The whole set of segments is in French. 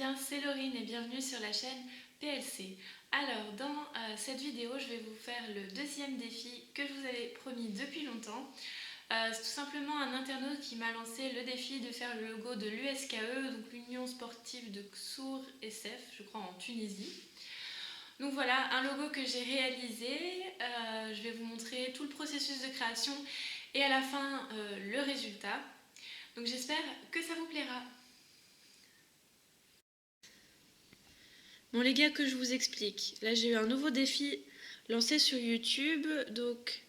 bien, c'est Laurine et bienvenue sur la chaîne PLC. Alors, dans cette vidéo, je vais vous faire le deuxième défi que je vous avais promis depuis longtemps. C'est tout simplement un internaute qui m'a lancé le défi de faire le logo de l'USKE, donc l'Union Sportive de Ksour SF, je crois en Tunisie. Donc voilà, un logo que j'ai réalisé. Je vais vous montrer tout le processus de création et à la fin le résultat. Donc j'espère que ça vous plaira. Bon les gars, que je vous explique. Là j'ai eu un nouveau défi lancé sur YouTube. Donc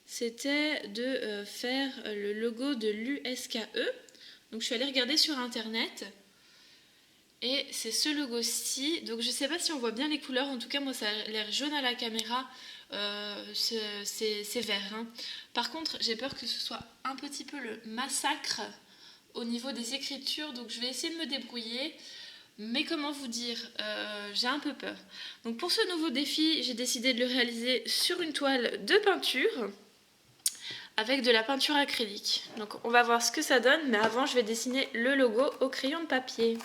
c'était de faire le logo de l'USKE. Donc je suis allée regarder sur internet. Et c'est ce logo-ci. Donc je sais pas si on voit bien les couleurs. En tout cas moi ça a l'air jaune à la caméra. C'est vert. Hein. Par contre j'ai peur que ce soit un petit peu le massacre au niveau des écritures. Donc je vais essayer de me débrouiller. Mais comment vous dire, j'ai un peu peur. Donc pour ce nouveau défi, j'ai décidé de le réaliser sur une toile de peinture avec de la peinture acrylique. Donc on va voir ce que ça donne, mais avant je vais dessiner le logo au crayon de papier.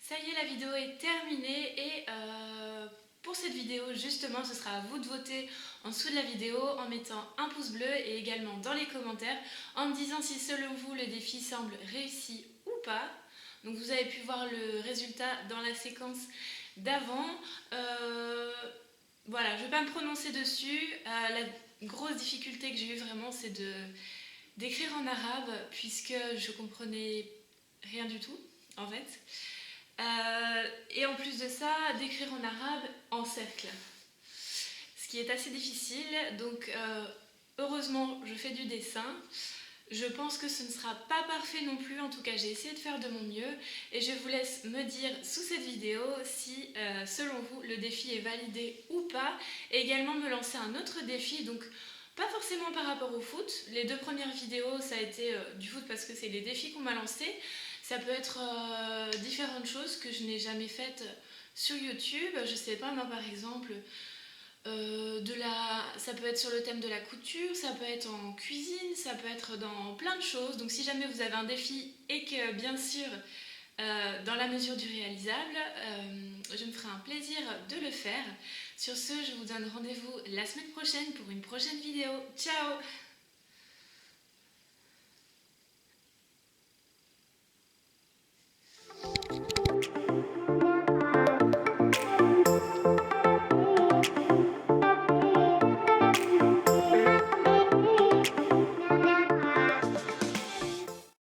Ça y est, la vidéo est terminée et pour cette vidéo, justement, ce sera à vous de voter en dessous de la vidéo en mettant un pouce bleu et également dans les commentaires en me disant si selon vous le défi semble réussi ou pas. Donc vous avez pu voir le résultat dans la séquence d'avant. Voilà, je ne vais pas me prononcer dessus. La grosse difficulté que j'ai eue vraiment, c'est d'écrire en arabe puisque je comprenais rien du tout en fait. Et en plus de ça, d'écrire en arabe en cercle, ce qui est assez difficile. Donc heureusement, je fais du dessin. Je pense que ce ne sera pas parfait non plus, en tout cas j'ai essayé de faire de mon mieux et je vous laisse me dire sous cette vidéo si selon vous le défi est validé ou pas, et également me lancer un autre défi, donc pas forcément par rapport au foot. Les deux premières vidéos ça a été du foot parce que c'est les défis qu'on m'a lancés. Ça peut être différentes choses que je n'ai jamais faites sur YouTube. Je sais pas, moi par exemple, ça peut être sur le thème de la couture, ça peut être en cuisine, ça peut être dans plein de choses. Donc si jamais vous avez un défi et que bien sûr, dans la mesure du réalisable, je me ferai un plaisir de le faire. Sur ce, je vous donne rendez-vous la semaine prochaine pour une prochaine vidéo. Ciao!